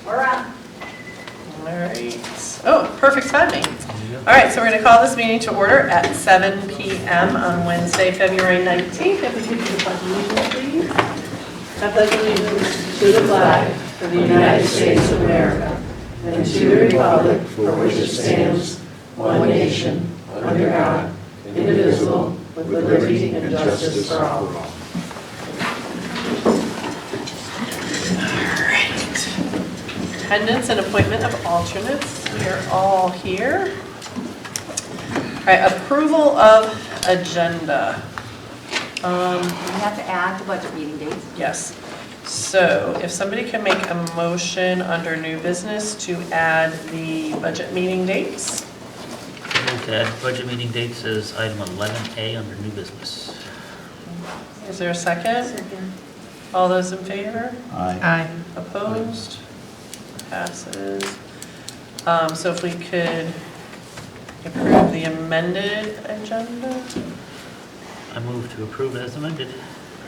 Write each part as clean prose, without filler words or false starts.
We're on. All right. Oh, perfect timing. All right, so we're going to call this meeting to order at 7 p.m. on Wednesday, February 19th. If we could do the pledge of allegiance, please. I pledge allegiance to the flag of the United States of America and to the republic for which it stands, one nation, under God, indivisible, with liberty and justice for all. Attendance and appointment of alternates. We are all here. All right, approval of agenda. We have to add the budget meeting dates. Yes. So if somebody can make a motion under new business to add the budget meeting dates. Move to add budget meeting dates as item 11A under new business. Is there a second? Second. All those in favor? Aye. Opposed? Passes. So if we could approve the amended agenda. I move to approve as amended.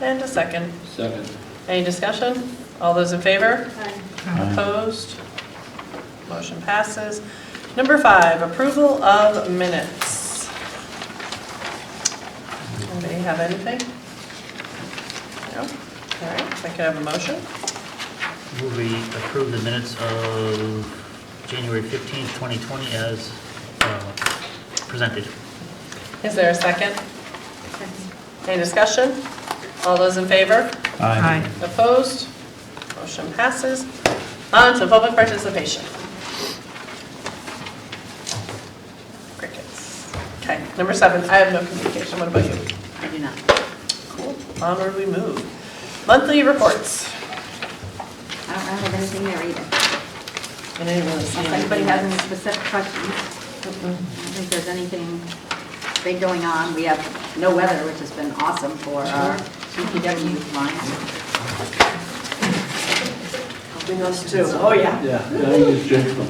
And a second. Second. Any discussion? All those in favor? Aye. Opposed? Motion passes. Number 5, approval of minutes. Anybody have anything? No? All right, if I could have a motion. Move we approve the minutes of January 15th, 2020 as presented. Is there a second? Any discussion? All those in favor? Aye. Opposed? Motion passes. On to public participation. Crickets. Okay, number 7, I have no communication. What about you? I do not. Cool. Onward we move. Monthly reports. I don't have anything there either. I didn't really see If anybody has any anything. specific questions, I don't think there's anything big going on. We have no weather, which has been awesome for our CPW line. Helping us too. Oh, yeah. Yeah, I just jinxed them.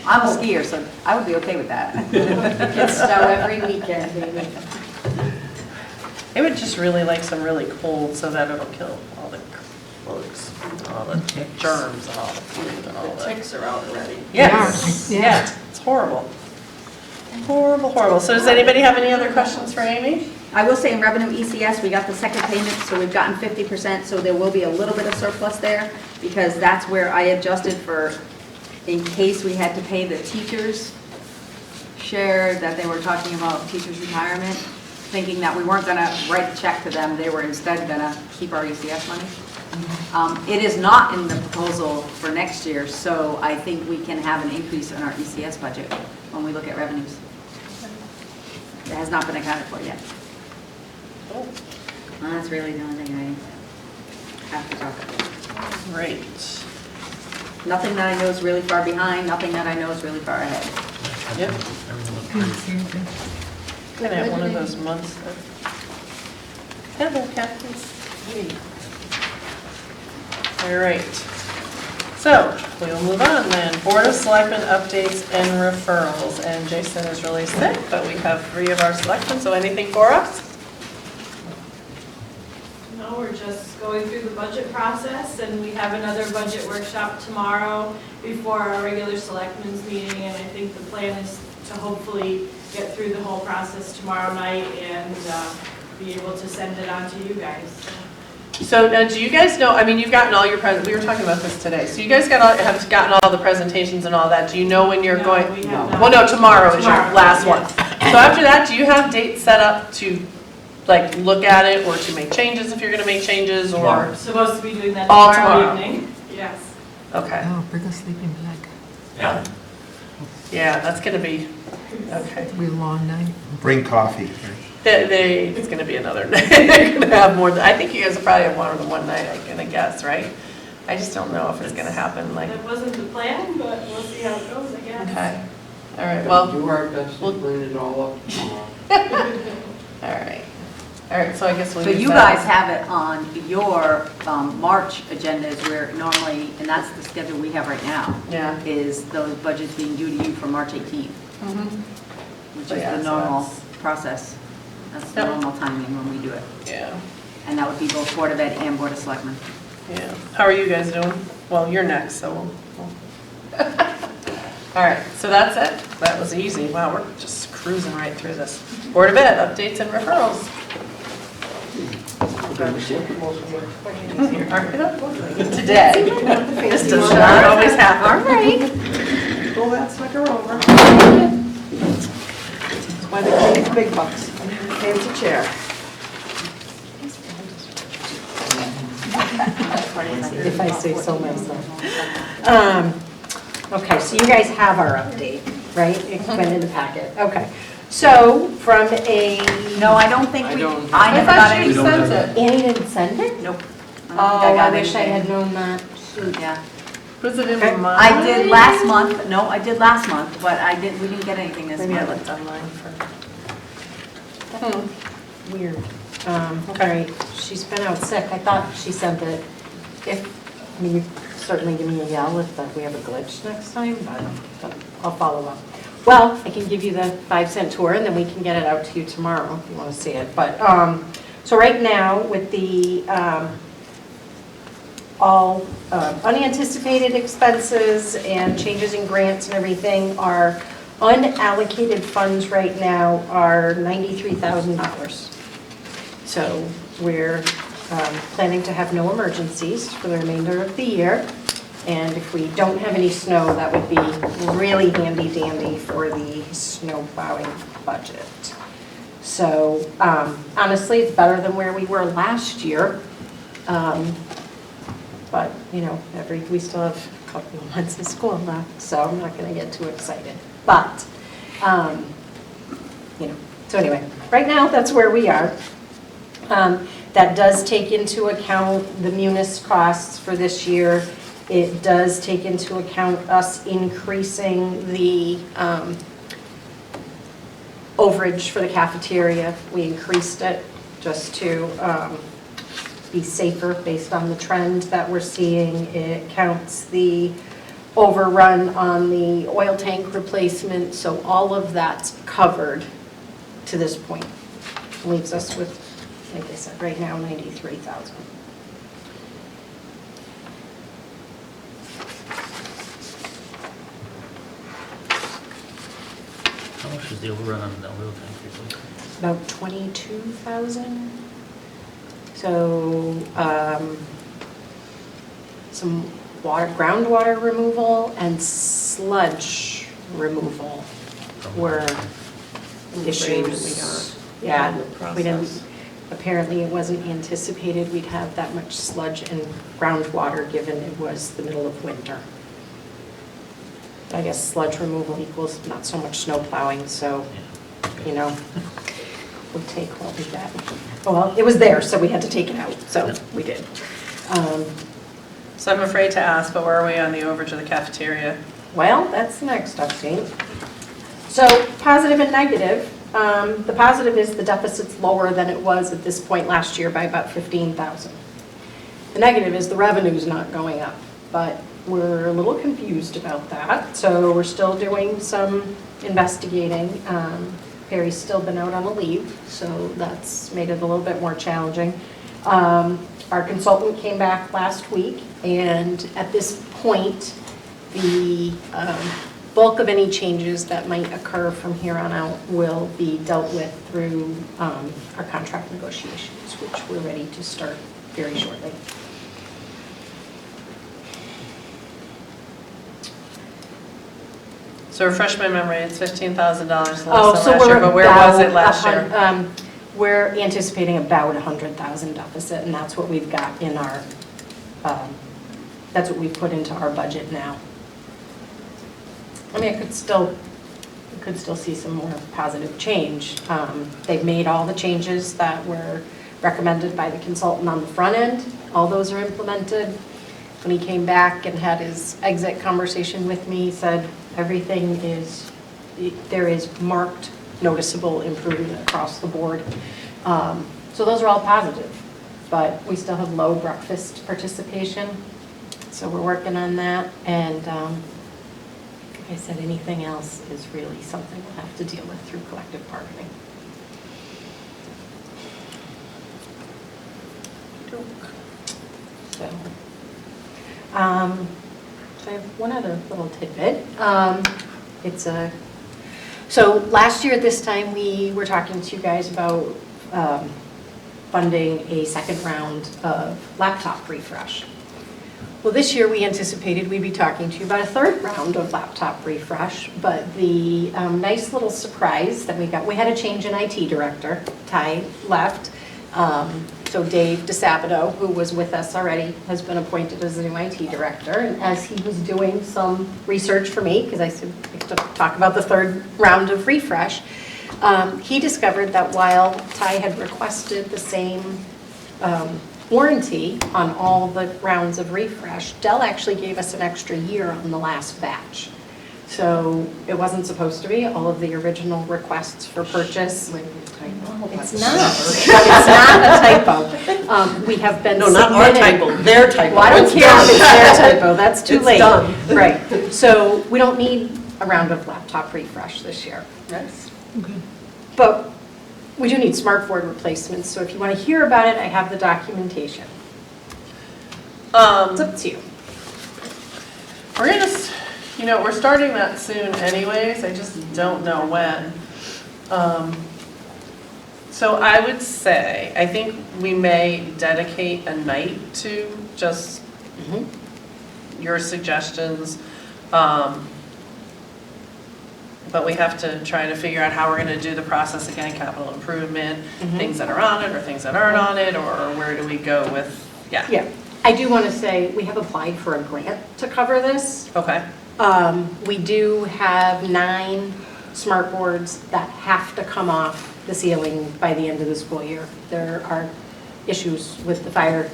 I'm a skier, so I would be okay with that. It's snow every weekend, baby. I would just really like some really cold so that it'll kill all the bugs, all the germs and all the food and all the. Ticks are out already. Yes, yeah, it's horrible. Horrible, horrible. So does anybody have any other questions for Amy? I will say in revenue ECS, we got the second payment, so we've gotten 50%, so there will be a little bit of surplus there, because that's where I adjusted for, in case we had to pay the teachers' share that they were talking about teachers' retirement, thinking that we weren't gonna write the check to them, they were instead gonna keep our ECS money. It is not in the proposal for next year, so I think we can have an increase in our ECS budget when we look at revenues. It has not been accounted for yet. Oh, Well, that's really the only thing I have to talk about. great. Nothing that I know is really far behind, nothing that I know is really far ahead. Yep. Everything looked great. Gonna have one of those months that. Hello, Kathy. Hey. All right. So we will move on then. Board of Selectmen updates and referrals. And Jason is really sick, but we have 3 of our selectmen, so anything for us? No, we're just going through the budget process, and we have another budget workshop tomorrow before our regular selectmen's meeting, and I think the plan is to hopefully get through the whole process tomorrow night and be able to send it on to you guys. So now, do you guys know, I mean, you've gotten all your we were talking about this today. So you guys have gotten all the presentations and all that. Do you know when you're No, going? we have not. Well, no, tomorrow is your Tomorrow, last one. yes. So after that, do you have dates set up to like look at it or to make changes if you're gonna make changes or? We're supposed to be doing that All tomorrow tomorrow. evening. Yes. Okay, Oh, bring a sleeping bag. yeah, that's gonna be, okay. Real long night. Bring coffee. It's gonna be another night. They're gonna have more than, I think you guys will probably have more than one night, I'm gonna guess, right? I just don't know if it's gonna happen like, That wasn't the plan, but we'll see how it goes, I guess. okay. All right, well, Do our best to we'll- clean it all up tomorrow. all right. All right, so I guess we'll So use you that. guys have it on your March agendas where normally, and that's the schedule we have right now, Yeah. is those budgets being due to you for March 18th, Mhm. which So is yeah, the so normal that's- process. That's the Yep. normal timing when we do it. Yeah, And that would be both Board of Ed and Board of Selectmen. yeah. How are you guys doing? Well, you're next, so we'll. All right, so that's it. That was easy. Wow, we're just cruising right through this. Board of Ed, updates and referrals. Today. This does not always happen. All right. Pull that sucker over. That's why they pay these big bucks. Fancy chair. If I say so myself. Okay, so you guys have our update, right? It went in the packet. Okay. So from a, No, I don't think I we, don't- I never got thought any. you sent it. Annie didn't send it? Nope. Oh, I I wish I had known that. Yeah. Was it in Okay. mine? I did last month, no, I did last month, but we didn't get anything this Maybe I month. looked online for. Weird. All right, she's been out sick. I thought she sent it. If, I mean, you certainly give me a yell if we have a glitch next time, but I'll follow up. Well, I can give you the 5-cent tour and then we can get it out to you tomorrow if you want to see it. But, so right now with the, all unanticipated expenses and changes in grants and everything, our unallocated funds right now are $93,000. So we're planning to have no emergencies for the remainder of the year. And if we don't have any snow, that would be really handy dandy for the snow plowing budget. So honestly, it's better than where we were last year. But, you know, we still have a couple of months of school left, so I'm not going to get too excited. But, you know, so anyway, right now, that's where we are. That does take into account the munis costs for this year. It does take into account us increasing the overage for the cafeteria. We increased it just to be safer based on the trend that we're seeing. It counts the overrun on the oil tank replacement, so all of that's covered to this point. Leaves us with, like I said, right now, 93,000. How much is the overrun on the oil tank replacement? About 22,000. So some groundwater removal and sludge removal were issues. Yeah, we didn't, apparently it wasn't anticipated we'd have that much sludge and groundwater given it was the middle of winter. I guess sludge removal equals not so much snow plowing, so, you know, we'll take what we got. Well, it was there, so we had to take it out, so we did. So I'm afraid to ask, but where are we on the overage of the cafeteria? Well, that's the next update. So positive and negative. The positive is the deficit's lower than it was at this point last year by about 15,000. The negative is the revenue's not going up, but we're a little confused about that. So we're still doing some investigating. Perry's still been out on a leave, so that's made it a little bit more challenging. Our consultant came back last week, and at this point, the bulk of any changes that might occur from here on out will be dealt with through our contract negotiations, which we're ready to start very shortly. So refresh my memory, it's $15,000 less than Oh, so last year, but where was it last year? We're anticipating about 100,000 deficit, and that's what we've got in our, that's what we've put into our budget now. I mean, we could still see some more positive change. They've made all the changes that were recommended by the consultant on the front end. All those are implemented. When he came back and had his exit conversation with me, he said everything is, there is marked noticeable improvement across the board. So those are all positive, but we still have low breakfast participation. So we're working on that, and like I said, anything else is really something we'll have to deal with through collective bargaining. So, So I have one other little tidbit. So last year at this time, we were talking to you guys about funding a second round of laptop refresh. Well, this year we anticipated we'd be talking to you about a third round of laptop refresh, but the nice little surprise that we had a change in IT director. Ty left. So Dave DeSabato, who was with us already, has been appointed as the new IT director. And as he was doing some research for me, because I said we have to talk about the third round of refresh, he discovered that while Ty had requested the same warranty on all the rounds of refresh, Dell actually gave us an extra year on the last batch. So it wasn't supposed to be all of the original requests for purchase. It's not. It's not a typo. We have been No, not our submitting- typo, their typo. Well, I don't It's care if done. it's their typo, that's too It's late. done. Right, so we don't need a round of laptop refresh this year. Nice. But we do need smartboard replacements, so if you want to hear about it, I have the documentation. It's up to you. We're gonna, we're starting that soon anyways, I just don't know when. So I would say, I think we may dedicate a night to just your suggestions. But we have to try to figure out how we're gonna do the process again, capital improvement, things that are on it or things that aren't on it, or where do we go with, Yeah, I do want to say, we have applied for a grant to cover this. Okay, We do have 9 smart boards that have to come off the ceiling by the end of the school year. There are issues with the fire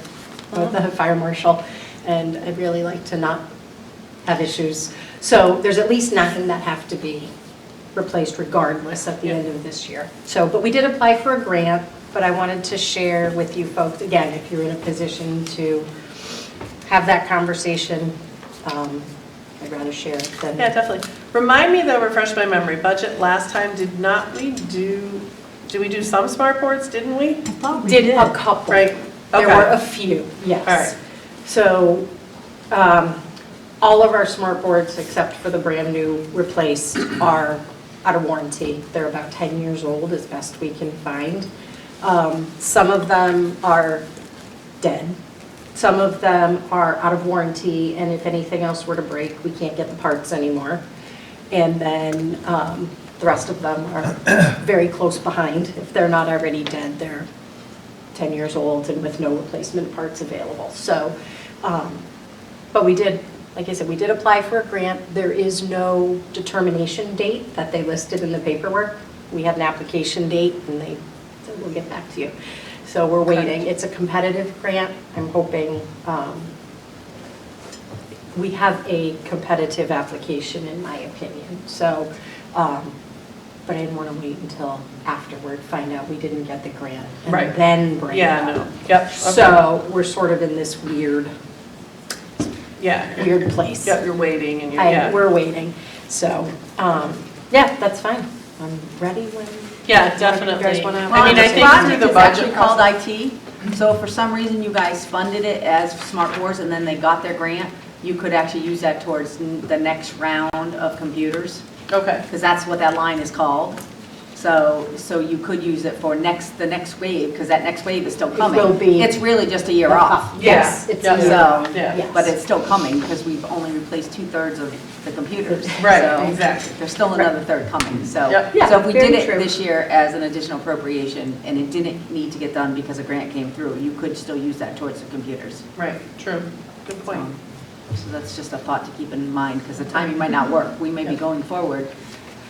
marshal, and I'd really like to not have issues. So there's at least 9 that have to be replaced regardless at the end of this year. So, but we did apply for a grant, but I wanted to share with you folks, again, if you're in a position to have that conversation, I'd rather share it than. yeah, definitely. Remind me though, refresh my memory, budget last time, did we do some smart boards, didn't we? Did a couple. Right, There okay. were a few, yes. All right. So, all of our smart boards, except for the brand new replaced, are out of warranty. They're about 10 years old, as best we can find. Some of them are dead. Some of them are out of warranty, and if anything else were to break, we can't get the parts anymore. And then the rest of them are very close behind. If they're not already dead, they're 10 years old and with no replacement parts available. So, but we did, like I said, we did apply for a grant. There is no determination date that they listed in the paperwork. We had an application date, and they said, we'll get back to you. So we're waiting. It's a competitive grant. I'm hoping, we have a competitive application, in my opinion. So, but I didn't want to wait until afterward, find out we didn't get the grant, Right. and then bring it Yeah, up. no, yep, okay. So we're sort of in this weird Yeah, place. yep, you're waiting and you're, yeah. We're waiting. So, yeah, that's fine. I'm ready when. Yeah, You definitely. guys wanna- I mean, I think through the It's budget actually called process. IT, so if for some reason you guys funded it as smart boards and then they got their grant, you could actually use that towards the next round of computers, Okay, because that's what that line is called. So you could use it for the next wave, because that next wave is still coming. will be- It's really just a year off. Yes, Yeah. it's Yeah. a year So, off. Yeah. Yes. but it's still coming, because we've only replaced 2/3 of the computers. Right, So exactly. There's still another third coming, so. Yep. Yeah, So if we very did it true. this year as an additional appropriation, and it didn't need to get done because a grant came through, you could still use that towards the computers. right, true, good point. So that's just a thought to keep in mind, because the timing might not work. We may be going forward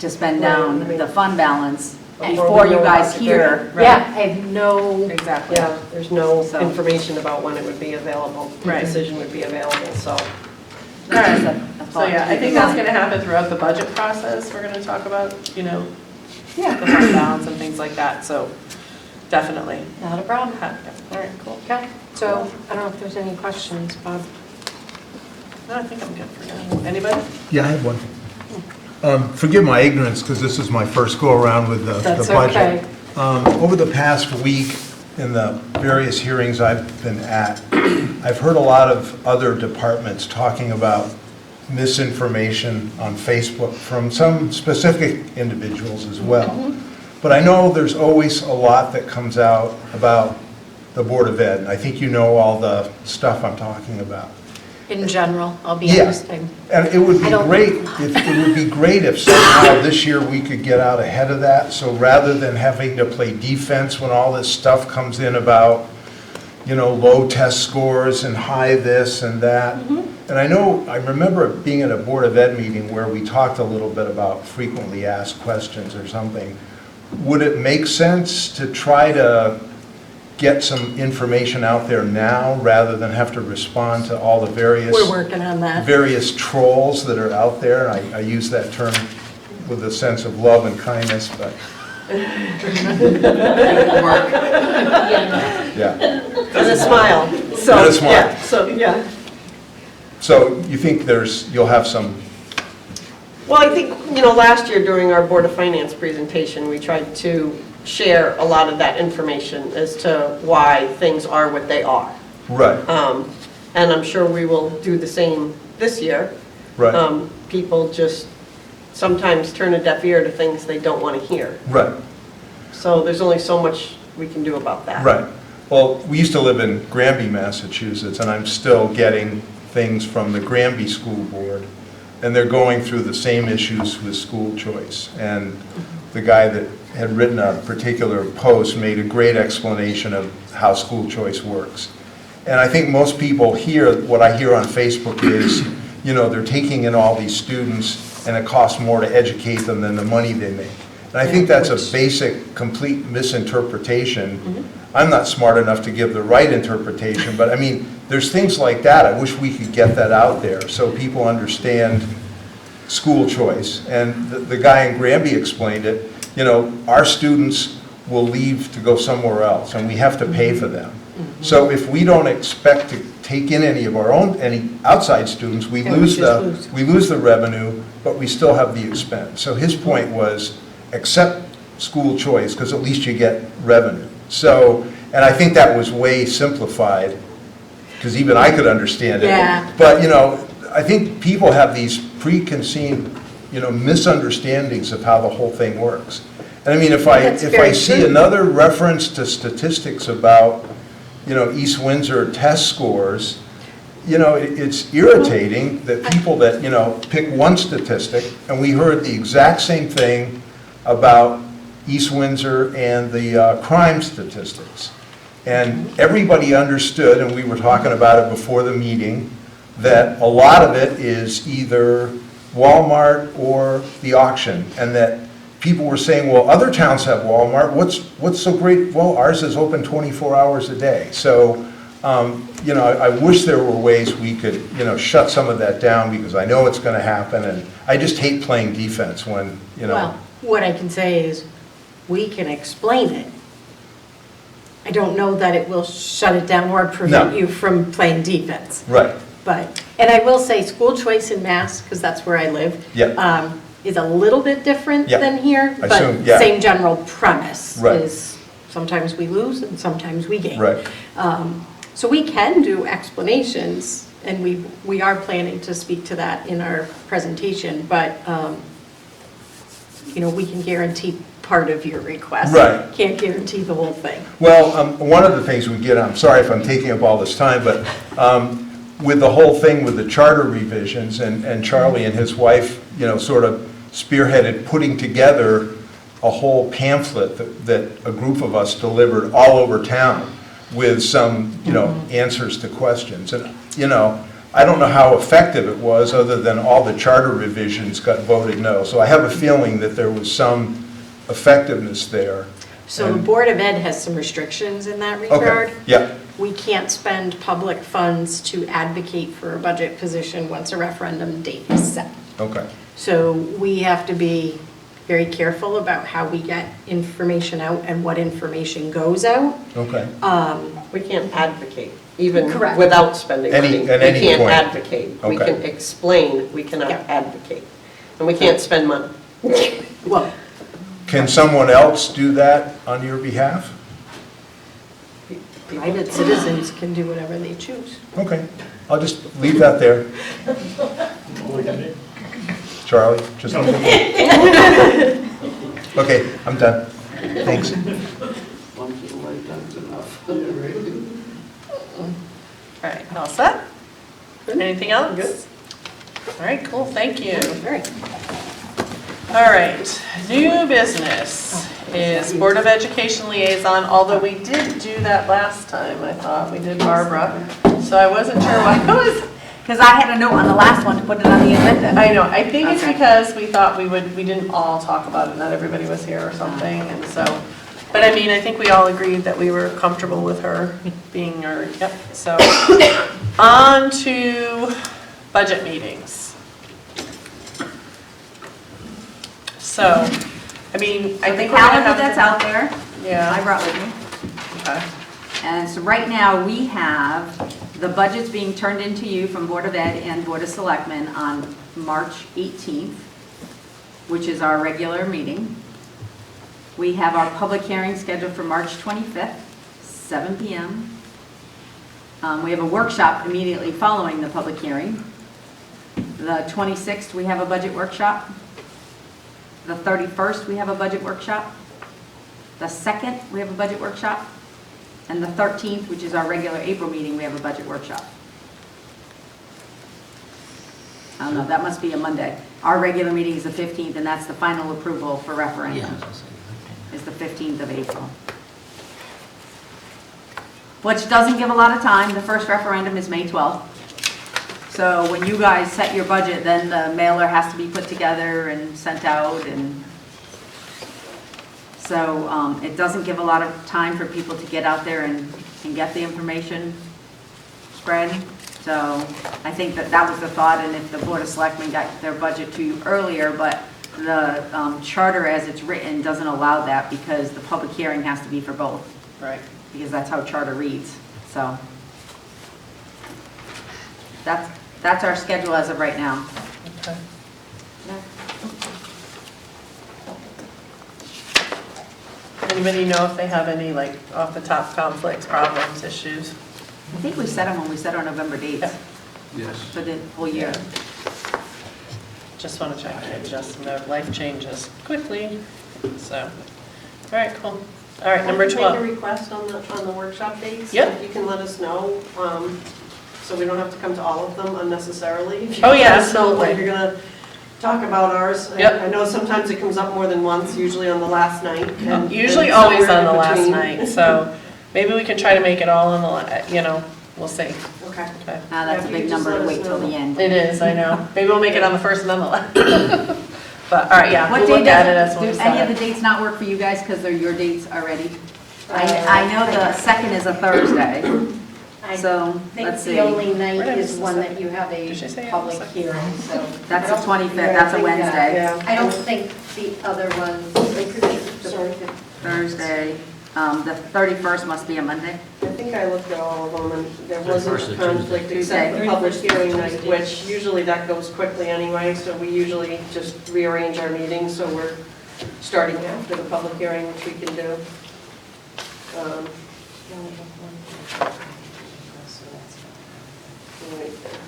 to spend down the fund balance before you guys hear. Yeah, I have no, Exactly. Yeah, there's no So- information about when it would be available, the Right. decision would be available, so. That's just a So thought yeah, to I keep think in that's mind. gonna happen throughout the budget process. We're gonna talk about, the yeah, fund balance and things like that, so definitely. not a problem. All right, cool. Okay, so I don't know if there's any questions, Bob. No, I think I'm good for now. Anybody? Yeah, I have one. Forgive my ignorance, because this is my first go-around with the That's budget. okay. Over the past week, in the various hearings I've been at, I've heard a lot of other departments talking about misinformation on Facebook from some specific individuals as well. But I know there's always a lot that comes out about the Board of Ed, and I think you know all the stuff I'm talking about. In general, I'll be Yeah. honest. And it would be I don't- great if somehow this year we could get out ahead of that. So rather than having to play defense when all this stuff comes in about, low test scores and high this and that. And I remember being at a Board of Ed meeting where we talked a little bit about frequently asked questions or something. Would it make sense to try to get some information out there now rather than have to respond to all the We're working on that. various trolls that are out there? I use that term with a sense of love and kindness, but yeah. And a smile. So, And a smile. yeah, so, yeah. So you think you'll have some, Well, I think, last year during our Board of Finance presentation, we tried to share a lot of that information as to why things are what they are. right, And I'm sure we will do the same this year. right, People just sometimes turn a deaf ear to things they don't want to hear. right, So there's only so much we can do about that. right. Well, we used to live in Granby, Massachusetts, and I'm still getting things from the Granby School Board, and they're going through the same issues with school choice. And the guy that had written a particular post made a great explanation of how school choice works. And I think most people what I hear on Facebook is, they're taking in all these students, and it costs more to educate them than the money they make. And I think that's a basic, complete misinterpretation. I'm not smart enough to give the right interpretation, but I mean, there's things like that. I wish we could get that out there so people understand school choice. And the guy in Granby explained it, our students will leave to go somewhere else, and we have to pay for them. So if we don't expect to take in any outside students, we lose the revenue, but we still have the expense. So his point was, accept school choice, because at least you get revenue. So, and I think that was way simplified, because even I could understand it. Yeah. But, I think people have these preconceived, misunderstandings of how the whole thing works. And I mean, if I see another reference to statistics about, East Windsor test scores, it's irritating that people that, pick one statistic, and we heard the exact same thing about East Windsor and the crime statistics. And everybody understood, and we were talking about it before the meeting, that a lot of it is either Walmart or the auction, and that people were saying, well, other towns have Walmart, what's so great? Well, ours is open 24 hours a day. So, I wish there were ways we could, shut some of that down, because I know it's gonna happen, and I just hate playing defense when, Well, what I can say is, we can explain it. I don't know that it will shut it down or prevent you from playing defense. Right, But, and I will say, school choice in Mass, because that's where I live, yeah, is a little bit different Yeah. than here, I but assume, yeah. same general premise Right. is sometimes we lose and sometimes we gain. right, So we can do explanations, and we are planning to speak to that in our presentation, but, we can guarantee part of your request. Right. Can't guarantee the whole thing. Well, one of the things we get, I'm sorry if I'm taking up all this time, but with the whole thing with the charter revisions, and Charlie and his wife, sort of spearheaded putting together a whole pamphlet that a group of us delivered all over town with some, answers to questions. And, I don't know how effective it was, other than all the charter revisions got voted no. So I have a feeling that there was some effectiveness there. So the Board of Ed has some restrictions in that regard. Okay, yeah, We can't spend public funds to advocate for a budget position once a referendum date is set. okay, So we have to be very careful about how we get information out and what information goes out. okay. We can't advocate, even Correct. without spending money. At any We can't point. advocate. We Okay. can explain, we cannot Yeah. advocate. And we can't spend money. Well, Can someone else do that on your behalf? Private citizens can do whatever they choose. Okay, I'll just leave that there. Charlie, just. Okay, I'm done. Thanks. Once in a lifetime's enough. All right, all set? Anything else? Good. All right, cool, thank you. All right. All right, new business is Board of Education Liaison, although we did do that last time, I thought, we did Barbara. So I wasn't sure why it was. Because I had a note on the last one to put it on the agenda. I know, I think it's Okay. because we thought we didn't all talk about it, not everybody was here or something, and so, but I mean, I think we all agreed that we were comfortable with her being our, yep, so. On to budget meetings. So, I mean, I So the think we're gonna calendar have that's to. out there, I Yeah, brought with me. okay, And so right now, we have the budgets being turned into you from Board of Ed and Board of Selectmen on March 18th, which is our regular meeting. We have our public hearing scheduled for March 25th, 7 PM. We have a workshop immediately following the public hearing. The 26th, we have a budget workshop. The 31st, we have a budget workshop. The 2nd, we have a budget workshop. And the 13th, which is our regular April meeting, we have a budget workshop. I don't know, that must be a Monday. Our regular meeting is the 15th, and that's the final approval for Yeah, referendum, I was gonna say, is the 15th of April. Which doesn't give a lot of time. The first referendum is May 12th. So when you guys set your budget, then the mailer has to be put together and sent out, and so it doesn't give a lot of time for people to get out there and get the information spread. So I think that was the thought, and if the Board of Selectmen got their budget to you earlier, but the charter as it's written doesn't allow that because the public hearing has to be for both, right. because that's how charter reads. So that's our schedule as of right now. Okay. Anybody know if they have any, like, off the top conflicts, problems, issues? I think we set them when we set our November dates Yeah. Yes. for the whole year. Just want to check, just know life changes quickly, so, all right, cool. All right, number Make a 12. request on the workshop dates. Yep. If you can let us know, so we don't have to come to all of them unnecessarily. If you Oh, yeah, let us know when absolutely. you're gonna talk about ours. Yep. I know sometimes it comes up more than once, usually on the last night. and- Usually and always somewhere on the in last between. night, so maybe we can try to make it all on the, we'll see. Okay. Okay. That's a Yeah, if you big could just number let to us wait till know. the end. It is, I know. Maybe we'll make it on the first and then the last. But, all right, yeah, What we'll day look at it as does, when we do any of the set it. dates not work for you guys because they're your dates already? I know the 2nd is a Thursday, so I think let's see. the only Where night did I miss is the one second? that you have a Did she say it was public second? hearing, so. That's I the don't- 25th, yeah, that's a I think that- Wednesday. Yeah. I don't think the other ones, Sorry. Thursday, the 31st must be a Monday. I think I looked at all of them, and there First wasn't is a conflict Tuesday. except the public Tuesday. hearing night, which usually that goes quickly anyway, so we usually just rearrange our meetings, so we're starting after the public hearing, which we can do.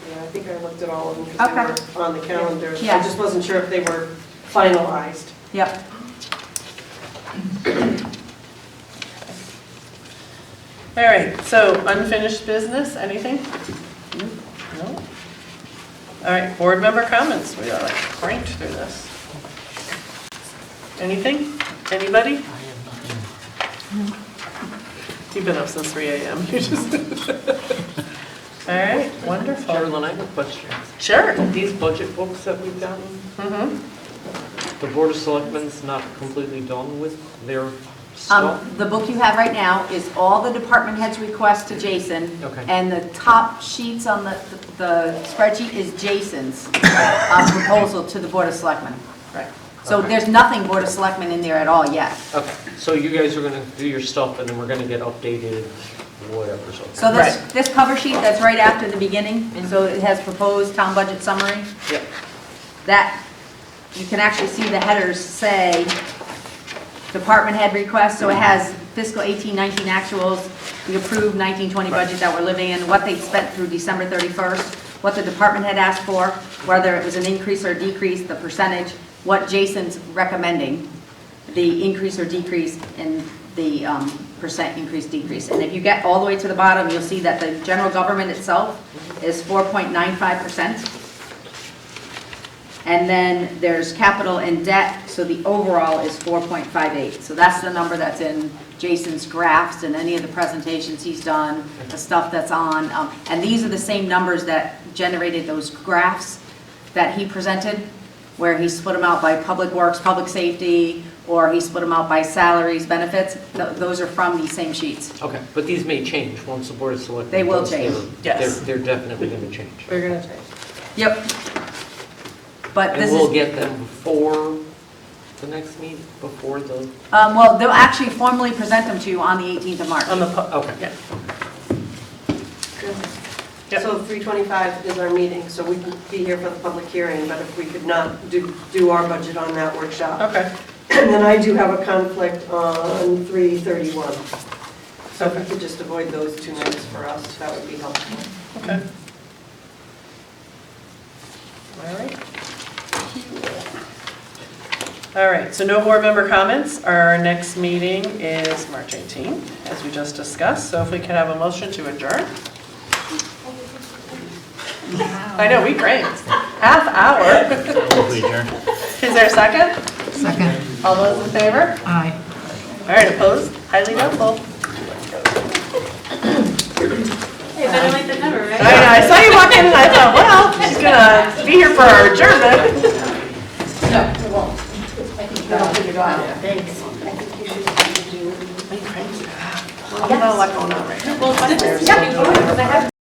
Yeah, I think I looked at all of them because Okay. they were on the calendar. I Yeah. just wasn't sure if they were finalized. Yep. All right, so unfinished business, anything? No? All right, board member comments, we are like cranked through this. Anything? Anybody? I have nothing. You've been up since 3 AM. You just. All right, wonderful. Carolyn, I have a question. Sure. These budget books that we've gotten, Mm-hmm. the Board of Selectmen's not completely done with their stuff? The book you have right now is all the department heads' requests to Jason. Okay. And the top sheets on the spreadsheet is Jason's proposal to the Board of Selectmen. Right. So Okay. there's nothing Board of Selectmen in there at all yet. Okay, so you guys are gonna do your stuff and then we're gonna get updated, whatever, so. So this cover sheet that's right after the beginning, and so it has proposed town budget summary. Yep. That, you can actually see the headers say department head request, so it has fiscal 18-19 actuals, the approved 1920 budget that we're living in, what they spent through December 31st, what the department had asked for, whether it was an increase or decrease, the percentage, what Jason's recommending, the increase or decrease in the percent increase, decrease. And if you get all the way to the bottom, you'll see that the general government itself is 4.95%. And then there's capital and debt, so the overall is 4.58. So that's the number that's in Jason's graphs and any of the presentations he's done, the stuff that's on. And these are the same numbers that generated those graphs that he presented, where he split them out by public works, public safety, or he split them out by salaries, benefits. Those are from these same sheets. Okay, but these may change once the Board of Selectmen. They will does change. their- Yes. They're definitely going to change. We're gonna change. Yep. But And this we'll is, get them before the next meeting, before the, well, they'll actually formally present them to you on the 18th of March. On the, okay. yeah. Yep. So 3:25 is our meeting, so we can be here for the public hearing, but if we could not do our budget on that workshop. Okay. And then I do have a conflict on 3:31. So if we could just avoid those 2 nights for us, that would be helpful. Okay. All right. All right, so no board member comments. Our next meeting is March 18th, as we just discussed. So if we could have a motion to adjourn? I know, we cranked. Half hour. Move we adjourn. Is there a second? Second. All those in favor? Aye. All right, opposed? Highly doubtful. Hey, better late than never, right? I know, I saw you walk in and I thought, well, she's gonna be here for our adjournment. No, it won't. I don't think you're going. Thanks. Well, I don't know a lot going on right now. Well, yeah, because I have